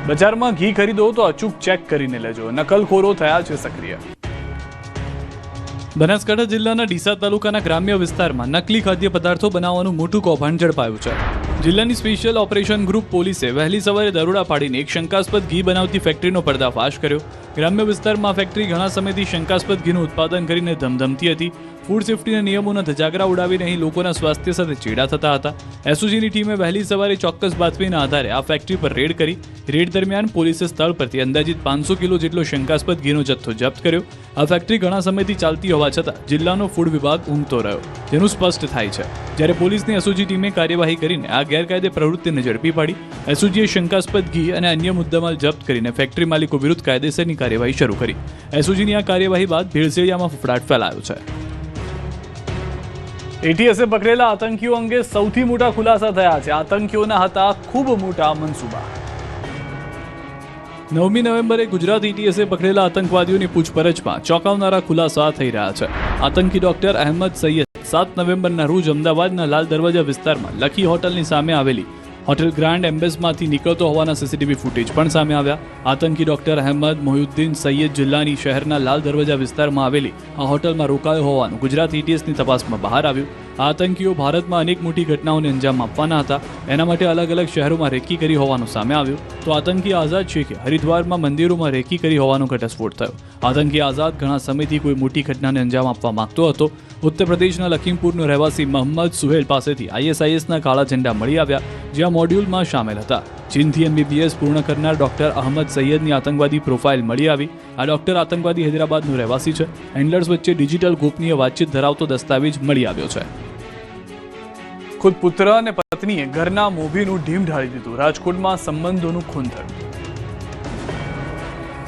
બજારમાં ઘી ખરીદો તો અચૂક ચેક કરીને લેજો, નકલખોરો થયા છે સક્રિય। બનાસકાંઠા જિલ્લાના ડીસા તાલુકાના ગ્રામ્ય વિસ્તારમાં નકલી ખાદ્ય પદાર્થો બનાવવાનું મોટું કૌભાંડ ઝડપાયું છે। જિલ્લાની સ્પેશિયલ ઓપરેશન ગ્રુપ પોલીસે વહેલી સવારે દરોડા પાડીને એક શંકાસ્પદ ઘી બનાવતી ફેક્ટરીનો પર્દાફાશ કર્યો। ગ્રામ્ય વિસ્તારમાં ફેક્ટરી ઘણા સમયથી શંકાસ્પદ ઘીનું ઉત્પાદન કરીને ધમધમતી હતી। ફૂડ સેફ્ટીના નિયમોના ધજાગરા ઉડાવીને અહીં લોકોના સ્વાસ્થ્ય સાથે ચેડા થતા હતા। એસઓજીની ટીમે વહેલી સવારે ચોક્કસ બાતમીના આધારે આ ફેક્ટરી પર રેડ કરી। રેડ દરમિયાન પોલીસે સ્થળ પરથી અંદાજિત 500 કિલો જેટલો શંકાસ્પદ ઘીનો જથ્થો જપ્ત કર્યો। આ ફેક્ટરી ઘણા સમયથી ચાલતી હોવા છતાં જિલ્લાનો ફૂડ વિભાગ ઊંઘતો રહ્યો, જેનું સ્પષ્ટ થાય છે। જ્યારે પોલીસની એસઓજી ટીમે કાર્યવાહી કરીને આ ગેરકાયદે પ્રવૃત્તિને ઝડપી પાડી। એસઓજીએ શંકાસ્પદ ઘી અને અન્ય મુદ્દામાલ જપ્ત કરીને ફેક્ટરી માલિકો વિરુદ્ધ કાયદેસરની કાર્યવાહી શરૂ કરી। એસઓજીની આ કાર્યવાહી બાદ ભેળસેળિયામાં ફફડાટ ફેલાયો છે। એટીએસે પકડેલા આતંકીઓ અંગે સૌથી મોટા ખુલાસા થયા છે। આતંકીઓના હતા ખૂબ મોટા મનસૂબા। 9મી નવેમ્બરે ગુજરાત એટીએસે પકડેલા આતંકવાદીઓની પૂછપરછમાં ચોંકાવનારા ખુલાસા થઈ રહ્યા છે। આતંકી ડોક્ટર અહેમદ સૈયદ 7 નવેમ્બરના રોજ અમદાવાદના લાલ દરવાજા વિસ્તારમાં લખી હોટલની સામે આવેલી હોટેલ ગ્રાન્ડ એમ્બેસમાંથી નીકળતો હોવાના સીસીટીવી ફૂટેજ પણ સામે આવ્યા। આતંકી ડોક્ટર અહેમદ મોહિઉદ્દીન સૈયદ જિલ્લાની શહેરના લાલ દરવાજા વિસ્તારમાં આવેલી આ હોટલમાં રોકાયો હોવાનું ગુજરાત એટીએસની તપાસમાં બહાર આવ્યું। આ આતંકીઓ ભારતમાં અનેક મોટી ઘટનાઓને અંજામ આપવાના હતા। એના માટે અલગ અલગ શહેરોમાં રેકી કરી હોવાનું સામે આવ્યું। તો આતંકી આઝાદ શેખે હરિદ્વારમાં મંદિરોમાં રેકી કરી હોવાનો ઘટસ્ફોટ થયો। આતંકી આઝાદ ઘણા સમયથી કોઈ મોટી ઘટનાને અંજામ આપવા માંગતો હતો। ઉત્તર પ્રદેશના લખીમપુરનો રહેવાસી મોહમ્મદ સુહેલ પાસેથી આઈએસઆઈએસના કાળા ઝંડા મળી આવ્યા, જ્યાં મોડ્યુલમાં સામેલ હતા। ચીનથી એમબીબીએસ પૂર્ણ કરનાર ડોક્ટર અહમદ સૈયદની આતંકવાદી પ્રોફાઇલ મળી આવી। આ ડોક્ટર આતંકવાદી હૈદરાબાદનો રહેવાસી છે। હેન્ડલર્સ વચ્ચે ડિજિટલ ગોપનીય વાતચીત ધરાવતો દસ્તાવેજ મળી આવ્યો છે। ખુદ પુત્ર અને પત્નીએ ઘરના મોભીનું ઢીમ ઢાળી દીધું। રાજકોટમાં સંબંધોનું ખૂન થયું।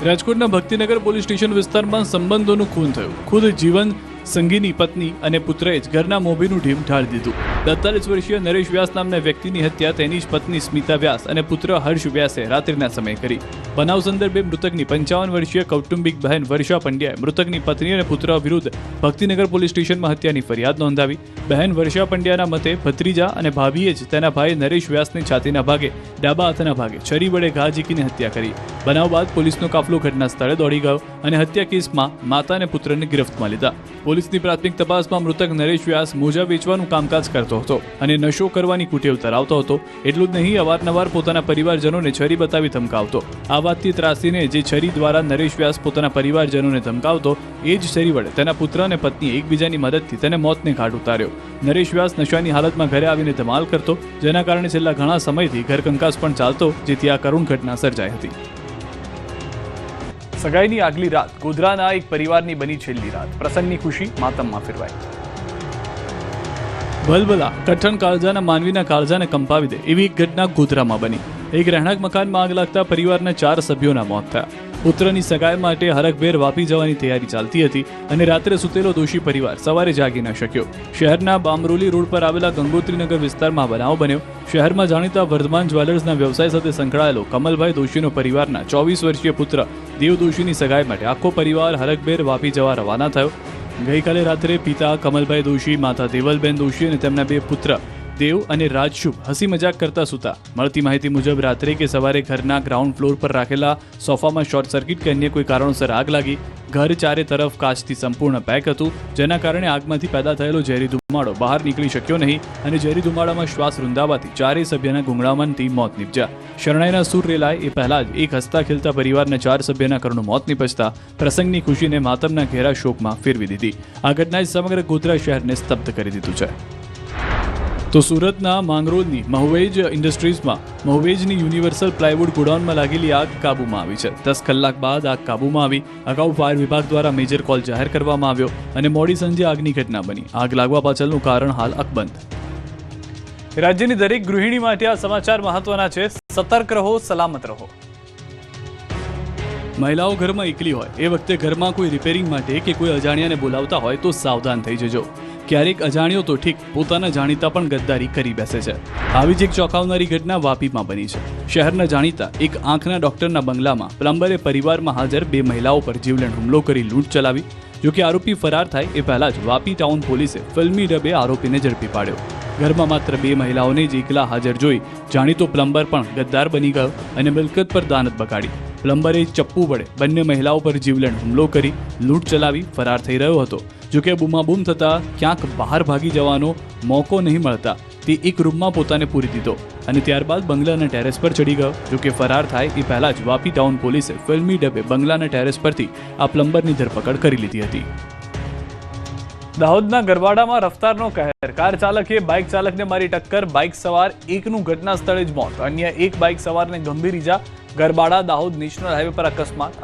રાજકોટના ભક્તિનગર પોલીસ સ્ટેશન વિસ્તારમાં સંબંધોનું ખૂન થયું। ખુદ જીવન સંગીની પત્ની અને પુત્રએ જ ઘરના મોભીનું ઢીમ ઢાળી દીધું। 43 વર્ષીય નરેશ વ્યાસ નામના વ્યક્તિની હત્યા તેની જ પત્ની સ્મિતા વ્યાસ અને પુત્ર હર્ષ વ્યાસે રાત્રિના સમયે કરી। બનાવ સંદર્ભે મૃતકની 55 વર્ષીય કૌટુંબિક બહેન વર્ષા પંડ્યાએ મૃતકની પત્ની અને પુત્ર વિરુદ્ધ ભક્તિનગર પોલીસ સ્ટેશનમાં હત્યાની ફરિયાદ નોંધાવી। બહેન વર્ષા પંડ્યાના મતે ભત્રીજા અને ભાભીએ જ તેના ભાઈ નરેશ વ્યાસની છાતીના ભાગે ડાબા હાથના ભાગે છરી વડે ઘા ઝીકીને હત્યા કરી। બનાવ બાદ પોલીસનો કાફલો ઘટના સ્થળે દોડી ગયો અને હત્યા કેસમાં માતા અને પુત્રને ગિરફ્તમાં લીધા। પોલીસની પ્રાથમિક તપાસમાં મૃતક નરેશ વ્યાસ મોજા વેચવાનું કામકાજ કરતો હતો અને નશો કરવાની કુટેવ ધરાવતો હતો। એટલું જ નહીં, અવારનવાર પોતાના પરિવારજનોને છરી બતાવી ધમકાવતો। આ વાતથી ત્રાસીને જે છરી દ્વારા નરેશ વ્યાસ પોતાના પરિવારજનોને ધમકાવતો, એ જ છરી વડે તેના પુત્ર અને પત્નીએ એકબીજાની મદદથી તેને મોતને ઘાટ ઉતાર્યો। નરેશ વ્યાસ નશાની હાલતમાં ઘરે આવીને ધમાલ કરતો, જેના કારણે છેલ્લા ઘણા સમયથી ઘરકંકાસ પણ ચાલતો, જેથી આ કરુણ ઘટના સર્જાઈ હતી। સગાઈની આગલી રાત ગોધરાના એક પરિવારની બની છેલ્લી રાત। પ્રસંગની ખુશી માતમમાં ફેરવાઈ। ભલભલા કઠણ કાળજાના માનવીના કાળજાને કંપાવી દે એવી એક ઘટના ગોધરામાં બની। એક રહેણાંક મકાનમાં આગ લાગતા પરિવારના 4 સભ્યોના મોત થયા। પુત્રની સગાઈ માટે હરખભેર વાપી જવાની તૈયારી ચાલતી હતી અને રાત્રે સૂતેલો દોષી પરિવાર સવારે જાગી ન શક્યો। શહેરના બામરોલી રોડ પર આવેલા ગંગોત્રીનગર વિસ્તારમાં બનાવ બન્યો। શહેરમાં જાણીતા વર્ધમાન જ્વેલર્સના વ્યવસાય સાથે સંકળાયેલો કમલભાઈ દોશીનો પરિવારના 24 વર્ષીય પુત્ર દેવ દોશીની સગાઈ માટે આખો પરિવાર હરખભેર વાપી જવા રવાના થયો। ગઈકાલે રાત્રે પિતા કમલભાઈ દોશી, માતા દેવલબેન દોશી અને તેમના 2 પુત્ર દેવ અને રાજશુભ હસી મજાક કરતા સૂતા। મળતી માહિતી મુજબ રાત્રે કે સવારે ઘરના ગ્રાઉન્ડ ફ્લોર પર રાખેલા સોફામાં શોર્ટ સર્કિટ કે અન્ય કોઈ કારણોસર આગ લાગી। ઘર ચારે તરફ કાચથી સંપૂર્ણ પેક હતું, જેના કારણે આગમાંથી પેદા થયેલો ઝેરી ધુમાડો બહાર નીકળી શક્યો નહીં અને ઝેરી ધુમાડામાં શ્વાસ રૂંધાવાથી 4 સભ્યના ગુંગળામણથી મોત નીપજ્યા। શરણાઈના સૂર રેલાય એ પહેલા જ એક હસતા ખેલતા પરિવારના 4 સભ્યના કરુણ મોત નીપજતા પ્રસંગની ખુશીને માતમના ઘેરા શોકમાં ફેરવી દીધી। આ ઘટનાએ સમગ્ર ગોધરા શહેરને સ્તબ્ધ કરી દીધું છે। તો સુરતના માંગરોળની મહુવેજ ઇન્ડસ્ટ્રીઝમાં મહુવેજની યુનિવર્સલ પ્લાયવુડ ગોડાઉનમાં લાગેલી આગ કાબૂમાં આવી છે। 10 કલાક બાદ આગ કાબૂમાં આવી। અગાઉ ફાયર વિભાગ દ્વારા મેજર કોલ જાહેર કરવામાં આવ્યો અને મોડી સાંજે આગની ઘટના બની। આગ લાગવા પાછળનું કારણ હાલ અકબંધ। રાજ્યની દરેક ગૃહિણી માટે આ સમાચાર મહત્વના છે। સતર્ક રહો, સલામત રહો। મહિલાઓ ઘરમાં એકલી હોય એ વખતે ઘરમાં કોઈ રિપેરિંગ માટે કે કોઈ અજાણ્યાને બોલાવતા હોય તો સાવધાન થઈ જજો। ક્યારેક અજાણ્યો તો ઠીક, પોતાના જાણીતા પણ ગદ્દારી કરી બેસે છે। આવી જ એક ચોંકાવનારી ઘટના વાપીમાં બની છે। શહેરના જાણીતા એક આંખના ડોક્ટરના બંગલામાં પ્લમ્બરે પરિવારમાં હાજર 2 મહિલાઓ પર જીવલેણ હુમલો કરી લૂંટ ચલાવી। જો કે આરોપી ફરાર થાય એ પહેલા જ વાપી ટાઉન પોલીસે ફિલ્મી ડબે આરોપીને ઝડપી પાડ્યો। ઘરમાં માત્ર 2 મહિલાઓને જ એકલા હાજર જોઈ જાણીતો પ્લમ્બર પણ ગદ્દાર બની ગયો અને મિલકત પર દાનત બગાડી. પ્લમ્બરે ચપ્પુ વડે બંને મહિલાઓ પર જીવલેણ હુમલો કરી લૂંટ ચલાવી ફરાર થઈ રહ્યો હતો. જોકે બૂમાબૂમ થતાં ક્યાંક બહાર ભાગી જવાનો મોકો નહીં મળતા તે એક રૂમમાં પોતાને પૂરી દીધો અને ત્યારબાદ બંગલાના ટેરેસ પર ચડી ગયો. જોકે ફરાર થાય એ પહેલા જ વાપી ટાઉન પોલીસે ફિલ્મી ડબે બંગલાના ટેરેસ પરથી આ પ્લમ્બરની ધરપકડ કરી લીધી હતી. દાહોદના ગરબાડામાં રફતારનો કહેર. કાર ચાલકે બાઇક ચાલકને મારી ટક્કર. બાઇક સવાર એકનું ઘટના સ્થળે જ મોત, અન્ય એક બાઇક સવારને ગંભીર ઈજા. ગરબાડા દાહોદ નેશનલ હાઈવે પર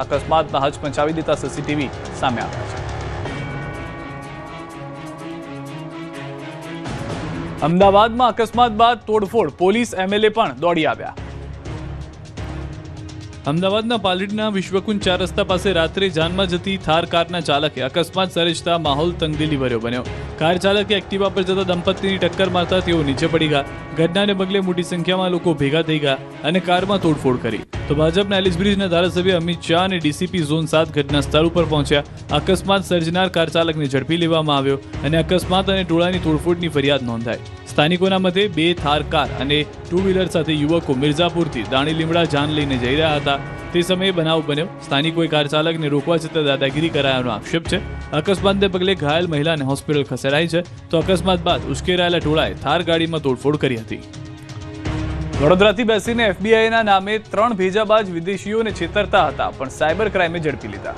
અકસ્માતના હચમચાવી દેતા સીસીટીવી સામે આવ્યા છે. અમદાવાદમાં અકસ્માત બાદ તોડફોડ, પોલીસ એમએલએ પણ દોડી આવ્યા. અમદાવાદના પાલડીના વિશ્વકુંજ 4 રસ્તા પાસે રાત્રે જાનમાં જતી થાર કારના ચાલકે અકસ્માત સર્જતા માહોલ તંગદિલી ભર્યો બન્યો. કાર ચાલકે એક્ટિવા પર જતા દંપતીની ટક્કર મારતા તેઓ નીચે પડી ગયા. ઘટનાને પગલે મોટી સંખ્યામાં લોકો ભેગા થઈ ગયા અને કારમાં તોડફોડ કરી. તો ભાજપના એલિસબ્રિજના ધારાસભ્ય અમિત શાહ અને ડીસીપી ઝોન 7 ઘટના સ્થળ ઉપર પહોંચ્યા. અકસ્માત સર્જનાર કાર ચાલકને ઝડપી લેવામાં આવ્યો અને અકસ્માત અને ટોળાની તોડફોડની ફરિયાદ નોંધાઈ. સ્થાનિકોના મતે 2 થાર કાર અને 2 વ્હીલર સાથે યુવકો મિર્ઝાપુરથી દાણી લીમડા જાન લઈને જઈ રહ્યા હતા. તે સમયે બનાવ બન્યો. સ્થાનિકોએ કાર ચાલકને રોકવા છતાં દાદાગીરી કરાયાનો આક્ષેપ છે. અકસ્માતને પગલે ઘાયલ મહિલાને હોસ્પિટલ ખસેડાઈ છે. તો અકસ્માત બાદ ઉશ્કેરાયેલા ટોળાએ થાર ગાડીમાં તોડફોડ કરી હતી. વડોદરાથી બેસીને એફબીઆઈના નામે 3 ભેજાબાજ વિદેશીઓને છેતરતા હતા, પણ સાયબર ક્રાઇમે ઝડપી લીધા.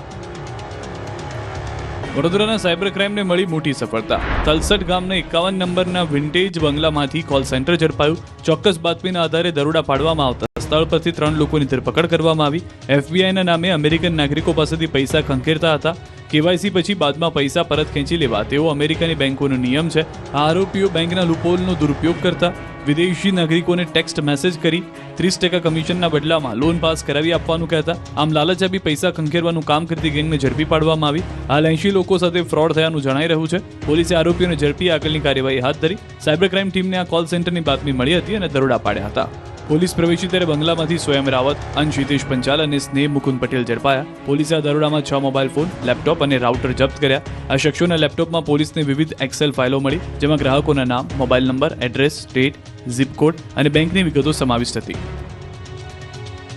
વડોદરાના સાયબર ક્રાઇમને મળી મોટી સફળતા. તલસટ ગામના 51 નંબરના વિન્ટેજ બંગલામાંથી કોલ સેન્ટર ઝડપાયું. ચોક્કસ બાતમીના આધારે દરોડા પાડવામાં આવતા સ્થળ પરથી 3 લોકોની ધરપકડ કરવામાં આવી. એફબીઆઈના નામે અમેરિકન નાગરિકો પાસેથી પૈસા ખંખેરતા હતા. કેવાયસી પછી બાદમાં પૈસા પરત ખેંચી લેવા તેવો અમેરિકાની બેંકોનો નિયમ છે. આ આરોપીઓ બેંકના લૂપહોલનો દુરુપયોગ કરતા. વિદેશી નાગરિકોને ટેક્સ્ટ મેસેજ કરી 30% કમિશનના બદલામાં લોન પાસ કરાવી આપવાનું કહેતા. આમ લાલચ આપી પૈસા ખંખેરવાનું કામ કરતી ગેંગને ઝડપી પાડવામાં આવી. હાલ 80 લોકો સાથે ફ્રોડ થયાનું જણાઈ રહ્યું છે. પોલીસે આરોપીઓને ઝડપી આગળની કાર્યવાહી હાથ ધરી. સાયબર ક્રાઇમ ટીમને આ કોલ સેન્ટરની બાતમી મળી હતી અને દરોડા પાડ્યા હતા. પોલીસ પ્રવેશી ત્યારે બંગલામાંથી સ્વયં રાવત, અંશ હિતેશ પંચાલ અને સ્નેહ મુકુંદ પટેલ ઝડપાયા. પોલીસે આ દરોડામાં 6 મોબાઈલ ફોન, લેપટોપ અને રાઉટર જપ્ત કર્યા. આ શખ્સોના લેપટોપમાં પોલીસને વિવિધ એક્સેલ ફાઇલો મળી, જેમાં ગ્રાહકોના નામ, mobile number, address, state, zip code અને બેંકની વિગતો સમાવિષ્ટ હતી.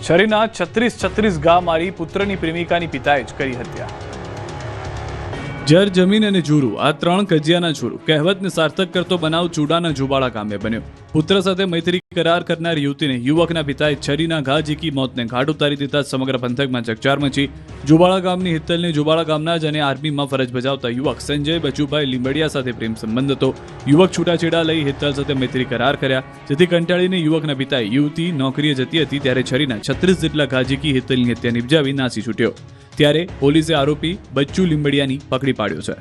છરીના 36 ઘા મારી પુત્રની પ્રેમિકાની પિતાએ જ કરી હત્યા. જર જમીન અને જુરું, આ 3 કજિયાના છોરું. કહેવતને સાર્થક કરતો બનાવ ચૂડાના જુબાળા ગામે બન્યો. પુત્ર સાથે મૈત્રી કરાર કરનાર યુવતીને યુવકના પિતાએ છરીના ઘા ઝીકી મોતને ઘાટ ઉતારી દેતા સમગ્ર પંથકમાં ચકચાર મચી. જુબાળા ગામની હિત્તલને જુબાળા ગામના જ અને આર્મીમાં ફરજ બજાવતા યુવક સંજય બચુભાઈ લીંબડિયા સાથે પ્રેમ સંબંધ હતો. યુવક છૂટાછેડા લઈ હિત્તલ સાથે મૈત્રી કરાર કર્યા, જેથી કંટાળીને યુવકના પિતાએ યુવતી નોકરીએ જતી હતી ત્યારે છરીના 36 જેટલા ઘા ઝીકી હિત્તલની હત્યા નિપજાવી નાસી છૂટ્યો. ત્યારે પોલીસે આરોપી બચ્ચુ લીંબડિયાની પકડી પાડ્યો છે.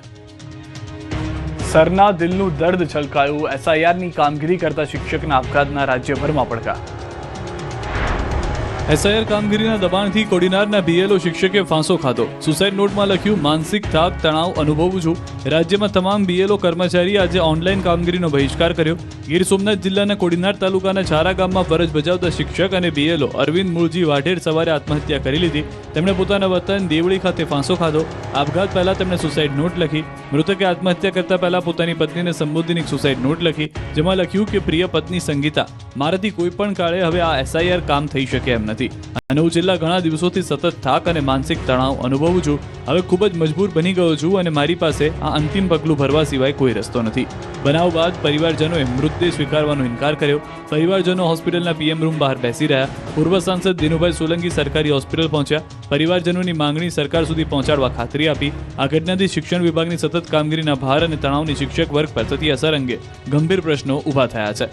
સરના દિલનું દર્દ છલકાયું. એસઆઈઆરની કામગીરી કરતા શિક્ષકના આપઘાતના રાજ્યભરમાં પડકાર. એસઆઈઆર કામગીરીના દબાણથી કોડીનારના બીએલઓ શિક્ષકે ફાંસો ખાધો. સુસાઇડ નોટમાં લખ્યું, માનસિક થાક તણાવ અનુભવું છું. રાજ્યમાં તમામ બીએલઓ કર્મચારી આજે ઓનલાઈન કામગીરીનો બહિષ્કાર કર્યો. ગીર સોમનાથ જિલ્લાના કોડીનાર તાલુકાના છારા ગામમાં ફરજ બજાવતા શિક્ષક અને બીએલઓ અરવિંદ મૂળજી વાઢેર સવારે આત્મહત્યા કરી લીધી. તેમણે પોતાના વતન દેવળી ખાતે ફાંસો ખાધો. આપઘાત પહેલા તેમણે સુસાઇડ નોટ લખી. મૃતકે આત્મહત્યા કરતા પહેલા પોતાની પત્નીને સંબોધીને એક સુસાઇડ નોટ લખી, જેમાં લખ્યું કે પ્રિય પત્ની સંગીતા, મારાથી કોઈ પણ કાળે હવે આ એસઆઈઆર કામ થઈ શકે એમ નથી. અને હું છેલ્લા ઘણા દિવસોથી સતત થાક અને માનસિક તણાવ અનુભવું છું. હવે ખૂબ જ મજબૂર બની ગયો છું અને મારી પાસે આ અંતિમ પગલું ભરવા સિવાય કોઈ રસ્તો નથી. બનાવ બાદ પરિવારજનોએ મૃતદેહ સ્વીકારવાનો ઇનકાર કર્યો. પરિવારજનો હોસ્પિટલના પીએમ રૂમ બહાર બેસી રહ્યા. પૂર્વ સાંસદ દિનુભાઈ સોલંકી સરકારી હોસ્પિટલ પહોંચ્યા. પરિવારજનોની માંગણી સરકાર સુધી પહોંચાડવા ખાતરી આપી. આ ઘટનાથી શિક્ષણ વિભાગની સતત કામગીરીના ભાર અને તણાવની શિક્ષક વર્ગ પર થતી અસર અંગે ગંભીર પ્રશ્નો ઊભા થયા છે.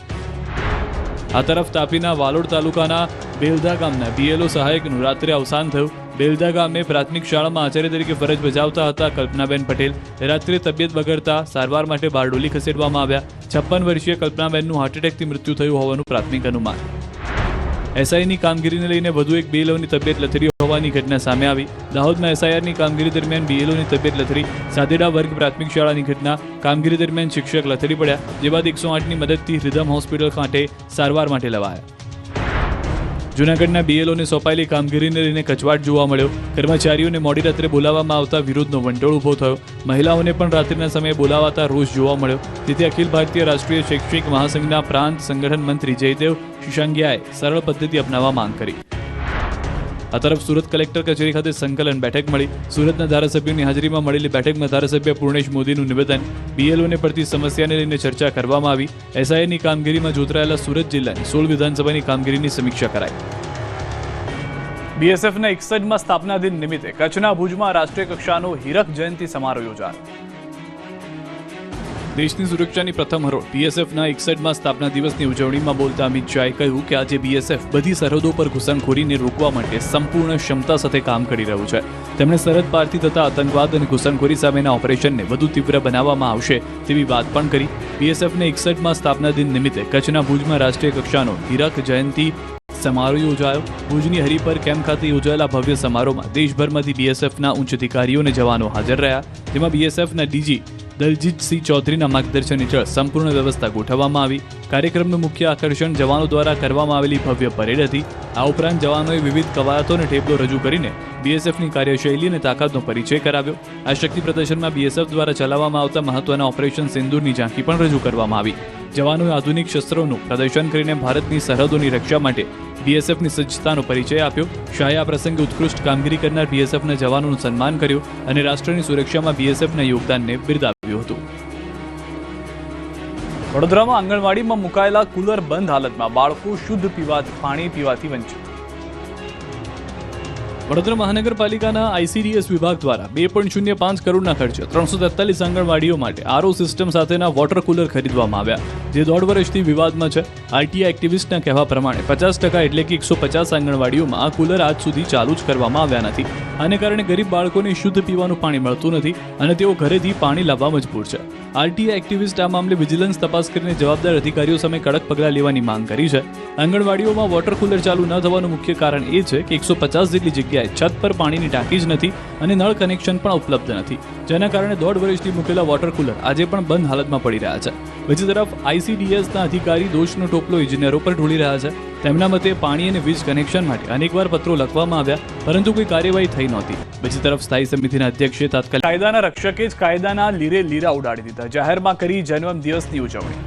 આ તરફ તાપીના વાલોડ તાલુકાના બેલધા ગામના બીએલઓ સહાયકનું રાત્રે અવસાન થયું. બેલધા ગામે પ્રાથમિક શાળામાં આચાર્ય તરીકે ફરજ બજાવતા હતા કલ્પનાબેન પટેલ રાત્રે તબિયત બગડતા સારવાર માટે બારડોલી ખસેડવામાં આવ્યા. 56 વર્ષીય કલ્પનાબેનનું હાર્ટ એટેકથી મૃત્યુ થયું હોવાનું પ્રાથમિક અનુમાન. એસઆઈની કામગીરીને લઈને વધુ એક બીએલઓની તબિયત લથડી હોવાની ઘટના સામે આવી. દાહોદમાં એસઆઈઆરની કામગીરી દરમિયાન બીએલઓની તબિયત લથડી. સાદેડા વર્ગ પ્રાથમિક શાળાની ઘટના. કામગીરી દરમિયાન શિક્ષક લથડી પડ્યા, જે બાદ 108ની મદદથી રિધમ હોસ્પિટલ ખાતે સારવાર માટે લવાયા. જૂનાગઢના બીએલઓને સોંપાયેલી કામગીરીને લઈને કચવાટ જોવા મળ્યો. કર્મચારીઓને મોડી રાત્રે બોલાવવામાં આવતા વિરોધનો વંટોળ ઊભો થયો. મહિલાઓને પણ રાત્રિના સમયે બોલાવાતા રોષ જોવા મળ્યો. તેથી અખિલ ભારતીય રાષ્ટ્રીય શૈક્ષણિક મહાસંઘના પ્રાંત સંગઠન મંત્રી જયદેવ શિશાંગિયાએ સરળ પદ્ધતિ અપનાવવા માંગ કરી. આ તરફ સુરત કલેક્ટર કચેરી ખાતે સંકલન બેઠક મળી. સુરતના ધારાસભ્યોની હાજરીમાં મળેલી બેઠકમાં ધારાસભ્ય પૂર્ણેશ મોદીનું નિવેદન, બીએલઓને પડતી સમસ્યાને લઈને ચર્ચા કરવામાં આવી. એસઆઈની કામગીરીમાં જોતરાયેલા સુરત જિલ્લાની 16 વિધાનસભાની કામગીરીની સમીક્ષા કરાઈ. બીએસએફના 61મા સ્થાપના દિન નિમિત્તે કચ્છના ભુજમાં રાષ્ટ્રીય કક્ષાનો હીરક જયંતિ સમારોહ યોજાયો. દેશની સુરક્ષાની પ્રથમ હરોળ બીએસએફના 61મા સ્થાપના દિવસની ઉજવણીમાં બોલતા અમિત શાહે કહ્યું કે આજે બીએસએફ બધી સરહદો પર ઘૂસણખોરીને રોકવા માટે સંપૂર્ણ ક્ષમતા સાથે કામ કરી રહ્યું છે. તેમણે સરહદ પારથી થતા આતંકવાદ અને ઘૂસણખોરી સામેના ઓપરેશનને વધુ તીવ્ર બનાવવામાં આવશે તેવી વાત પણ કરી. બીએસએફને 61મા સ્થાપના દિન નિમિત્તે કચ્છના ભુજમાં રાષ્ટ્રીય કક્ષાનો હીરક જયંતિ સમારોહ યોજાયો. ભુજની હરિપર કેમ્પ ખાતે યોજાયેલા ભવ્ય સમારોહમાં દેશભરમાંથી બીએસએફના ઉચ્ચ અધિકારીઓ અને જવાનો હાજર રહ્યા. જેમાં બીએસએફના ડીજી દલજીતસિંહ ચૌધરીના માર્ગદર્શન હેઠળ સંપૂર્ણ વ્યવસ્થા ગોઠવવામાં આવી. કાર્યક્રમનું મુખ્ય આકર્ષણ જવાનો દ્વારા કરવામાં આવેલી ભવ્ય પરેડ હતી. આ ઉપરાંત જવાનોએ વિવિધ કવાયતો અને ટેબલો રજૂ કરીને બીએસએફની કાર્યશૈલી અને તાકાતનો પરિચય કરાવ્યો. આ શક્તિ પ્રદર્શનમાં બીએસએફ દ્વારા ચલાવવામાં આવતા મહત્વના ઓપરેશન સિંદૂરની ઝાંખી પણ રજૂ કરવામાં આવી. જવાનોએ આધુનિક શસ્ત્રોનું પ્રદર્શન કરીને ભારતની સરહદોની રક્ષા માટે બીએસએફની સજ્જતાનો પરિચય આપ્યો. શાહે આ પ્રસંગે ઉત્કૃષ્ટ કામગીરી કરનાર બીએસએફના જવાનોનું સન્માન કર્યું અને રાષ્ટ્રની સુરક્ષામાં બીએસએફના યોગદાનને બિરદાવ્યું હતું. વડોદરામાં આંગણવાડીમાં મુકાયેલા કુલર બંધ હાલતમાં, બાળકો શુદ્ધ પાણી પીવાથી વંચિત. વડોદરા મહાનગરપાલિકાના આઈસીડીએસ વિભાગ દ્વારા 2.05 કરોડના ખર્ચે 343 આંગણવાડીઓ માટે આરઓ સિસ્ટમ સાથેના વોટર કુલર ખરીદવામાં આવ્યા, જે 1.5 વર્ષથી વિવાદમાં છે. આરટીઆઈ એક્ટિવિસ્ટના કહેવા પ્રમાણે 50% એટલે કે 150 આંગણવાડીઓમાં આ કુલર આજ સુધી ચાલુ જ કરવામાં આવ્યા નથી. આને કારણે ગરીબ બાળકોને શુદ્ધ પીવાનું પાણી મળતું નથી અને તેઓ ઘરેથી પાણી લાવવા મજબૂર છે. આરટીઆઈ એક્ટિવિસ્ટ આ મામલે વિજિલન્સ તપાસ કરીને જવાબદાર અધિકારીઓ સામે કડક પગલાં લેવાની માંગ કરી છે. આંગણવાડીઓમાં વોટર કુલર ચાલુ ન થવાનું મુખ્ય કારણ એ છે કે 150 જેટલી જગ્યાએ છત પર પાણીની ટાંકી જ નથી અને નળ કનેક્શન પણ ઉપલબ્ધ નથી, જેના કારણે 1.5 વર્ષથી મૂકેલા વોટર કુલર આજે પણ બંધ હાલતમાં પડી રહ્યા છે. બીજી તરફ આઈસીડીએસના અધિકારી દોષનો ટોપલો ઇજનેરો પર ઢોળી રહ્યા છે. તેમના મતે પાણી અને વીજ કનેક્શન માટે અનેકવાર પત્રો લખવામાં આવ્યા, પરંતુ કોઈ કાર્યવાહી થઈ નહોતી. બીજી તરફ સ્થાયી સમિતિના અધ્યક્ષે તાત્કાલિક કાયદાના રક્ષકે જ કાયદાના લીરા ઉડાડી દીધા, જાહેરમાં કરી જન્મદિવસની ઉજવણી.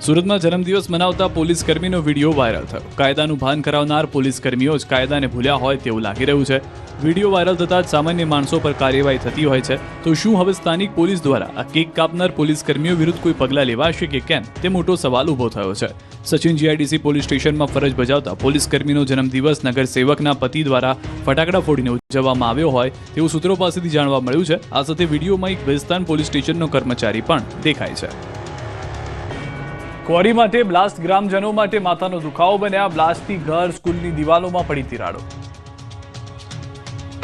સુરતમાં જન્મદિવસ મનાવતા પોલીસ કર્મીનો વિડીયો વાયરલ થયો. કાયદાનું ભાન કરાવનાર પોલીસ કર્મીઓ જ કાયદાને ભૂલ્યા હોય તેવું લાગી રહ્યું છે. વિડીયો વાયરલ થતા જ સામાન્ય માણસો પર કાર્યવાહી થતી હોય છે, તો શું હવે સ્થાનિક પોલીસ દ્વારા આ કેક કાપનાર પોલીસ કર્મીઓ વિરુદ્ધ કોઈ પગલાં લેવાશે કે કેમ, તે મોટો સવાલ ઊભો થયો છે. સચિન જીઆઈડીસી પોલીસ સ્ટેશનમાં ફરજ બજાવતા પોલીસ કર્મીનો જન્મદિવસ નગર સેવકના પતિ દ્વારા ફટાકડા ફોડીને ઉજવવામાં આવ્યો હોય તેવું સૂત્રો પાસેથી જાણવા મળ્યું છે. આ સાથે વિડીયોમાં એક ભેસ્તાન પોલીસ સ્ટેશનનો કર્મચારી પણ દેખાય છે. ક્વોરી માટે બ્લાસ્ટ, ગ્રામજનો માટે માથાનો દુખાવો બન્યા. બ્લાસ્ટથી ઘર, સ્કૂલની દિવાલોમાં પડી તિરાડો.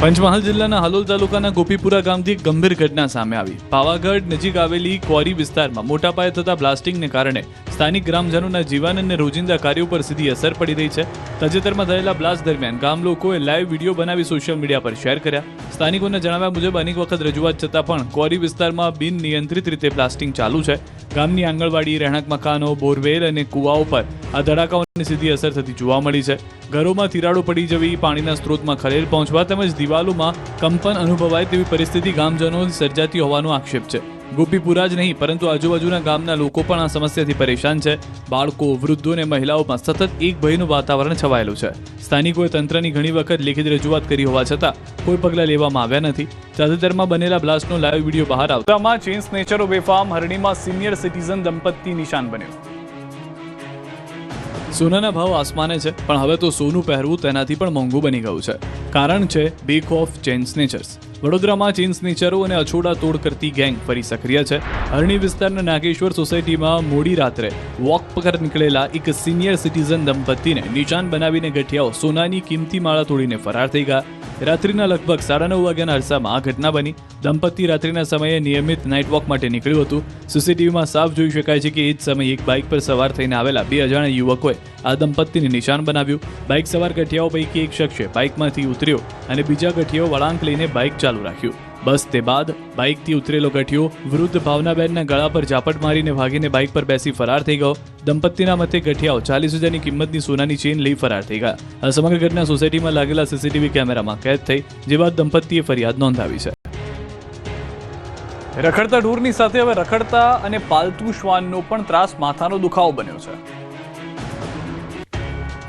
પંચમહાલ જિલ્લાના હાલોલ તાલુકાના ગોપીપુરા ગામથી એક ગંભીર ઘટના સામે આવી. પાવાગઢ નજીક આવેલી ક્વોરી વિસ્તારમાં મોટા પાયે થતા બ્લાસ્ટિંગને કારણે સ્થાનિક ગ્રામજનોના જીવન અને રોજિંદા કાર્યો પર સીધી અસર પડી રહી છે. તાજેતરમાં થયેલા બ્લાસ્ટ દરમિયાન ગામ લોકોએ લાઈવ વિડીયો બનાવી સોશિયલ મીડિયા પર શેર કર્યા. સ્થાનિકોના જણાવ્યા મુજબ અનેક વખત રજૂઆત છતાં પણ ક્વોરી વિસ્તારમાં બિનનિયંત્રિત રીતે બ્લાસ્ટિંગ ચાલુ છે. ગામની આંગણવાડી, રહેણાંક મકાનો, બોરવેલ અને કુવાઓ પર આ ધડાકાઓની સીધી અસર થતી જોવા મળી છે. ઘરોમાં તિરાડો પડી જવી, પાણીના સ્ત્રોતમાં ખલેલ પહોંચવા તેમજ દિવાલોમાં કંપન અનુભવાય તેવી પરિસ્થિતિ ગામજનો સર્જાતી હોવાનો આક્ષેપ છે. ગોપીપુરા જ નહીં પરંતુ આજુબાજુના ગામના લોકો પણ આ સમસ્યાથી પરેશાન છે. બાળકો, વૃદ્ધો અને મહિલાઓમાં સતત એક ભયનું વાતાવરણ છવાયેલું છે. સ્થાનિકોએ તંત્રની ઘણી વખત લેખિત રજૂઆત કરી હોવા છતાં કોઈ પગલાં લેવામાં આવ્યા નથી. તાજેતરમાં બનેલા બ્લાસ્ટનો લાઈવ વિડીયો બહાર આવતામાં ચેઇન સ્નેચરો બેફામ, હરણીમાં સિનિયર સિટીઝન દંપતી નિશાન બન્યો. સોનાના ભાવ આસમાને છે, પણ હવે તો સોનું પહેરવું તેનાથી પણ મોંઘું બની ગયું છે. કારણ છે બેખૌફ ચેઇન સ્નેચર્સ. વડોદરામાં ચેઇન સ્નેચરો અને અછોડા તોડ કરતી ગેંગ ફરી સક્રિય છે. હરણી વિસ્તારના નાગેશ્વર સોસાયટીમાં મોડી રાત્રે વોક પર નીકળેલા એક સિનિયર સિટીઝન દંપતીને નિશાન બનાવીને ગઠિયાઓ સોનાની કિંમતી માળા તોડીને ફરાર થઈ ગયા. રાત્રિના લગભગ 9:30 વાગ્યાના અરસામાં આ ઘટના બની. દંપતી રાત્રિના સમયે નિયમિત નાઇટ વોક માટે નીકળ્યું હતું. સીસીટીવીમાં સાફ જોઈ શકાય છે કે એ જ સમયે એક બાઇક પર સવાર થઈને આવેલા 2 અજાણ્યા યુવકોએ આ દંપતીને નિશાન બનાવ્યું. બાઇક સવાર ગઠિયાઓ પૈકી એક શખ્સે બાઇકમાંથી ઉતર્યો અને બીજા ગઠિયાઓ વળાંક લઈને બાઇક ચાલુ રાખ્યું. બસ તે બાદ બાઇકથી ઉતરેલો ગઠિયો વૃદ્ધ ભાવનાબેનના ગળા પર ઝાપટ મારીને ભાગીને બાઇક પર બેસી ફરાર થઈ ગયો. દંપતીના મતે ગઠિયાઓ 40,000ની કિંમતની સોનાની ચેન લઈ ફરાર થઈ ગયા. આ સમગ્ર ઘટના સોસાયટીમાં લાગેલા સીસીટીવી કેમેરામાં કેદ થઈ, જે બાદ દંપતીએ ફરિયાદ નોંધાવી છે. રખડતા ઢોરની સાથે હવે રખડતા અને પાલતુ શ્વાનનો પણ ત્રાસ માથાનો દુખાવો બન્યો છે.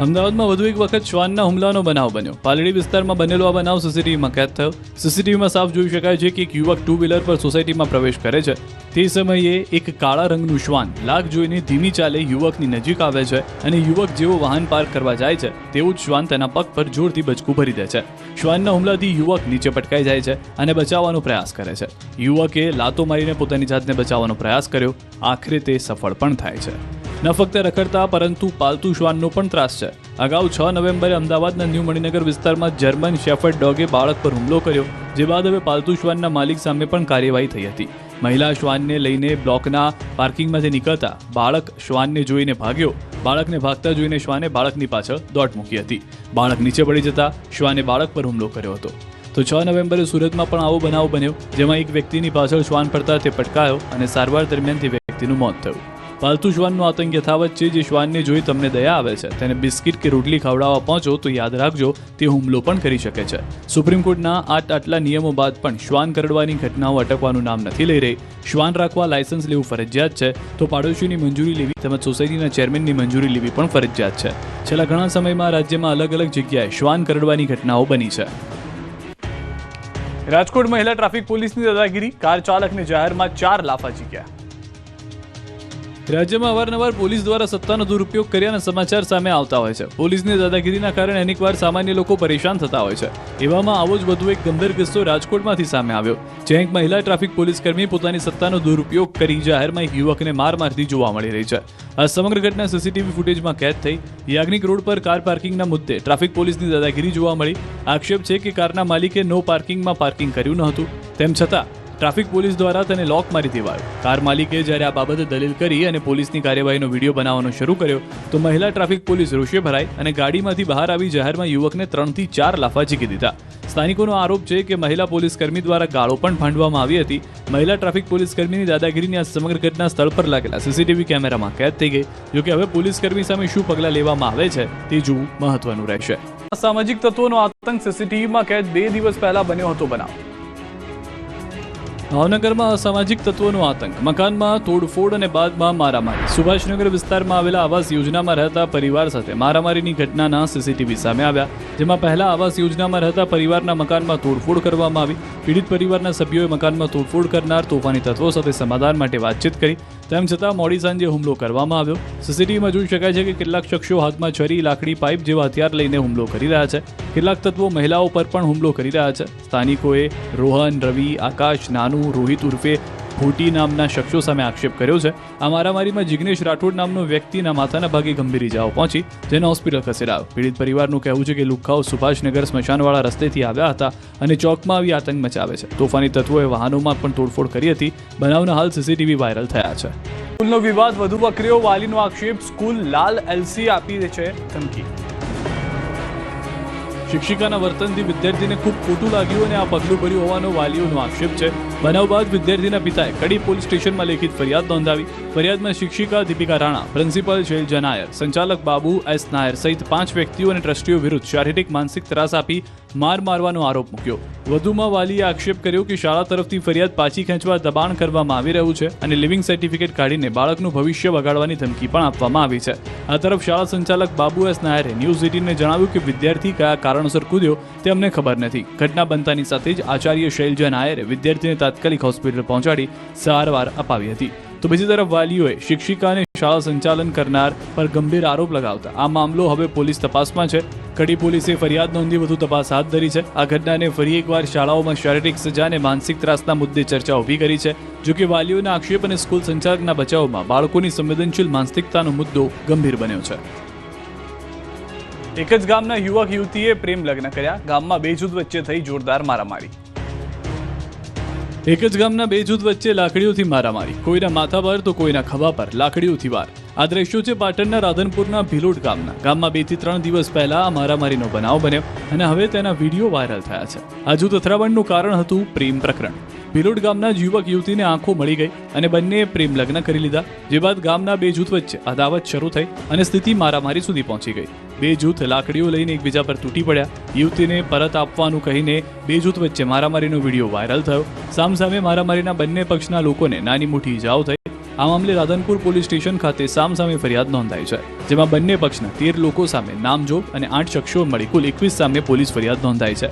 અમદાવાદમાં વધુ એક વખત શ્વાનના હુમલાનો બનાવ બન્યો. પાલડી વિસ્તારમાં બનેલો આ બનાવ સીસીટીવીમાં કેદ થયો. સીસીટીવીમાં સાફ જોઈ શકાય છે કે એક યુવક ટુ વ્હીલર પર સોસાયટીમાં પ્રવેશ કરે છે. તે સમયે એક કાળા રંગનું શ્વાન લાગ જોઈને ધીમી ચાલે યુવકની નજીક આવે છે અને યુવક જેવો વાહન પાર્ક કરવા જાય છે તેવું જ શ્વાન તેના પગ પર જોરથી બચકું ભરી દે છે. શ્વાનના હુમલાથી યુવક નીચે પટકાઈ જાય છે અને બચાવવાનો પ્રયાસ કરે છે. યુવકે લાતો મારીને પોતાની જાતને બચાવવાનો પ્રયાસ કર્યો. આખરે તે સફળ પણ થાય છે. ન ફક્ત રખડતા પરંતુ પાલતુ શ્વાનનો પણ ત્રાસ છે. અગાઉ 6 નવેમ્બરે અમદાવાદના ન્યૂ મણિનગર વિસ્તારમાં જર્મન શેફર્ડ ડોગે બાળક પર હુમલો કર્યો, જે બાદ હવે પાલતુ શ્વાનના માલિક સામે પણ કાર્યવાહી થઈ હતી. મહિલા શ્વાનને લઈને બ્લોકના પાર્કિંગમાંથી નીકળતા બાળક શ્વાનને જોઈને ભાગ્યો. બાળકને ભાગતા જોઈને શ્વાને બાળકની પાછળ દોટ મૂકી હતી. બાળક નીચે પડી જતા શ્વાને બાળક પર હુમલો કર્યો હતો. તો 6 નવેમ્બરે સુરતમાં પણ આવો બનાવ બન્યો, જેમાં એક વ્યક્તિની પાછળ શ્વાન પડતા તે પટકાયો અને સારવાર દરમિયાન તે વ્યક્તિનું મોત થયું. પાલતુ શ્વાનનો આતંક યથાવત છે. જે શ્વાનને જોઈ તમને દયા આવે છે તેને બિસ્કિટ કે રોટલી ખવડાવવા પહોંચો તો યાદ રાખજો તે હુમલો પણ કરી શકે છે. સુપ્રીમ કોર્ટના આટલા નિયમો બાદ પણ શ્વાન કરડવાની ઘટનાઓ અટકવાનું નામ નથી લઈ રહી. શ્વાન રાખવા લાયસન્સ લેવું ફરજિયાત છે, તો પાડોશીની મંજૂરી લેવી તેમજ સોસાયટીના ચેરમેનની મંજૂરી લેવી પણ ફરજિયાત છે. છેલ્લા ઘણા સમયમાં રાજ્યમાં અલગ અલગ જગ્યાએ શ્વાન કરડવાની ઘટનાઓ બની છે. રાજકોટ મહિલા ટ્રાફિક પોલીસની દાદાગીરી, કાર ચાલકને જાહેરમાં 4 લાફા ઝીક્યા. રાજ્યમાં અવારનવાર પોલીસ દ્વારા સત્તાનો દુરુપયોગ કર્યાના સમાચાર સામે આવતા હોય છે. પોલીસની દાદાગીરીના કારણે અનેકવાર સામાન્ય લોકો પરેશાન થતા હોય છે. એવામાં આવો જ વધુ એક ગંભીર કિસ્સો રાજકોટમાંથી સામે આવ્યો, જ્યાં એક મહિલા ટ્રાફિક પોલીસકર્મી પોતાની સત્તાનો દુરુપયોગ કરી જાહેરમાં એક યુવકને માર મારતી જોવા મળી રહી છે. આ સમગ્ર ઘટના સીસીટીવી ફૂટેજમાં કેદ થઈ. યાજ્ઞિક રોડ પર કાર પાર્કિંગના મુદ્દે ટ્રાફિક પોલીસની દાદાગીરી જોવા મળી. આક્ષેપ છે કે કારના માલિકે નો પાર્કિંગમાં પાર્કિંગ કર્યું ન હતું, તેમ છતાં ટ્રાફિક પોલીસ દ્વારા તેને લોક મારી દેવાયો. કાર માલિકે જ્યારે આ બાબતે દલીલ કરી અને પોલીસની કાર્યવાહીનો વિડીયો બનાવવાનો શરૂ કર્યો તો મહિલા ટ્રાફિક પોલીસ રોષે ભરાઈ અને ગાડીમાંથી બહાર આવી જાહેરમાં યુવકને 3 થી 4 લાફા ઝીકી દીધા. સ્થાનિકોનો આરોપ છે કે મહિલા પોલીસકર્મી દ્વારા ગાળો પણ ભાંડવામાં આવી હતી. મહિલા ટ્રાફિક પોલીસકર્મીની દાદાગીરીની આ સમગ્ર ઘટના સ્થળ પર લાગેલા સીસીટીવી કેમેરામાં કેદ થઈ ગઈ. જોકે હવે પોલીસકર્મી સામે શું પગલાં લેવામાં આવે છે તે જોવું મહત્વનું રહેશે. સામાજિક તત્વોનો આતંક, સીસીટીવીમાં કેદ 2 દિવસ પહેલા બન્યો હતો બનાવ. ભાવનગરમાં અસામાજિક તત્વોનો આતંક, મકાનમાં તોડફોડ અને બાદમાં મારામારી. સુભાષનગર વિસ્તારમાં આવેલા આવાસ યોજનામાં રહેતા પરિવાર સાથે મારામારીની ઘટનાના સીસીટીવી સામે આવ્યા, જેમાં પહેલા આવાસ યોજનામાં રહેતા પરિવારના મકાનમાં તોડફોડ કરવામાં આવી. પીડિત પરિવારના સભ્યોએ મકાનમાં તોડફોડ કરનાર તોફાની તત્વો સાથે સમાધાન માટે વાતચીત કરી, તેમ છતાં મોડી સાંજે હુમલો કરવામાં આવ્યો. સીસીટીવીમાં જોઈ શકાય છે કે કેટલાક શખ્સો હાથમાં છરી, લાકડી, પાઇપ જેવા હથિયાર લઈને હુમલો કરી રહ્યા છે. કેટલાક તત્વો મહિલાઓ પર પણ હુમલો કરી રહ્યા છે. સ્થાનિકોએ રોહન, રવિ, આકાશ, નાનુ, રોહિત ઉર્ફે ભૂટી નામના શખ્સો સામે આક્ષેપ કર્યો છે. આ મારામારીમાં જિગ્નેશ રાઠોડ નામનો વ્યક્તિના માથાના ભાગે ગંભીર ઇજાઓ પહોંચી, જેને હોસ્પિટલ ખસેડાયો. પીડિત પરિવારનું કહેવું છે કે લુખ્ખાઓ સુભાષનગર સ્મશાનવાળા રસ્તેથી આવ્યા હતા અને ચોકમાં આવી આતંક મચાવે છે. તોફાની તત્વોએ વાહનોમાં પણ તોડફોડ કરી હતી. બનાવના હાલ સીસીટીવી વાયરલ થયા છે. સ્કૂલનો વિવાદ વધુ વકર્યો, વાલીનો આક્ષેપ, સ્કૂલ લાલ એલસી આપી દે છે ધમકી. શિક્ષિકાના વર્તનથી વિદ્યાર્થીને ખૂબ ખોટું લાગ્યું અને આ પગલું ભર્યું હોવાનો વાલીઓનો આક્ષેપ છે. બનાવ બાદ વિદ્યાર્થીના પિતાએ કડી પોલીસ સ્ટેશનમાં લેખિત ફરિયાદ નોંધાવી. ફરિયાદમાં શિક્ષિકા દીપિકા રાણા, પ્રિન્સિપલ શૈલજા નાયર, સંચાલક બાબુ એસ નાયર સહિત 5 વ્યક્તિઓ અને ટ્રસ્ટીઓ વિરુદ્ધ શારીરિક માનસિક ત્રાસ આપી મારવાનો આરોપ મૂક્યો. વધુમાં વાલીએ આક્ષેપ કર્યો કે શાળા તરફથી ફરિયાદ પાછી ખેંચવા દબાણ કરવામાં આવી રહ્યું છે અને લિવિંગ સર્ટિફિકેટ કાઢીને બાળકનું ભવિષ્ય બગાડવાની ધમકી પણ આપવામાં આવી છે. આ તરફ શાળા સંચાલક બાબુ એસ નાયરે ન્યૂઝ 18ને જણાવ્યું કે વિદ્યાર્થી કયા કારણોસર કૂદ્યો તે અમને ખબર નથી. ઘટના બનતાની સાથે જ આચાર્ય શૈલજા નાયરે વિદ્યાર્થીને તાત્કાલિક હોસ્પિટલ પહોંચાડી સારવાર અપાવી હતી. તો બીજી તરફ વાલીઓએ શિક્ષિકાને શાળા સંચાલન કરનાર પર ગંભીર આરોપ લગાવતા આ મામલો હવે પોલીસ તપાસમાં છે. કડી પોલીસે ફરિયાદ નોંધી વધુ તપાસ હાથ ધરી છે. આ ઘટનાને ફરી એકવાર શાળાઓમાં શારીરિક સજા અને માનસિક ત્રાસના મુદ્દે ચર્ચા ઊભી કરી છે. જોકે વાલીઓના આક્ષેપ અને સ્કૂલ સંચાલકના બચાવમાં બાળકોની સંવેદનશીલ માનસિકતાનો મુદ્દો ગંભીર બન્યો છે. એક જ ગામના યુવક યુવતીએ પ્રેમ લગ્ન કર્યા, ગામમાં 2 જૂથ વચ્ચે થઈ જોરદાર મારામારી. એક જ ગામના 2 જૂથ વચ્ચે લાકડીઓથી મારામારી. કોઈના માથા પર તો કોઈના ખભા પર લાકડીઓથી વાર. આ દ્રશ્યો છે પાટણના રાધનપુરના ભિલોડ ગામમાં 2 થી 3 દિવસ પહેલા આ મારામારીનો બનાવ બન્યો અને હવે તેના વિડીયો વાયરલ થયા છે. આ જૂથ અથડામણનું કારણ હતું પ્રેમ પ્રકરણ. ભિલોડ ગામના જ યુવક યુવતીને આંખો મળી ગઈ અને બંનેએ પ્રેમ લગ્ન કરી લીધા, જે બાદ ગામના 2 જૂથ વચ્ચે અદાવત શરૂ થઈ અને સ્થિતિ મારામારી સુધી પહોંચી ગઈ. 2 જૂથ લાકડીઓ લઈને એકબીજા પર તૂટી પડ્યા. યુવતીને પરત આપવાનું કહીને 2 જૂથ વચ્ચે મારામારીનો વિડીયો વાયરલ થયો. સામસામે મારામારીના બંને પક્ષના લોકોને નાની મોટી ઇજાઓ થઈ. આ મામલે રાધનપુર પોલીસ સ્ટેશન ખાતે સામસામે ફરિયાદ નોંધાઈ છે, જેમાં બંને પક્ષના 13 લોકો સામે નામજોગ અને 8 શખ્સો મળી કુલ 21 સામે પોલીસ ફરિયાદ નોંધાઈ છે.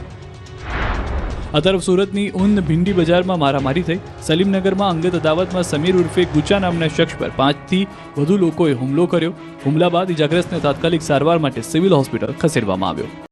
આ તરફ સુરતની ઊંધ ભીંડી બજારમાં મારામારી થઈ. સલીમનગરમાં અંગત અદાવતમાં સમીર ઉર્ફે ગુચા નામના શખ્સ પર 5 થી વધુ લોકોએ હુમલો કર્યો. હુમલા બાદ ઇજાગ્રસ્તને તાત્કાલિક સારવાર માટે સિવિલ હોસ્પિટલ ખસેડવામાં આવ્યો.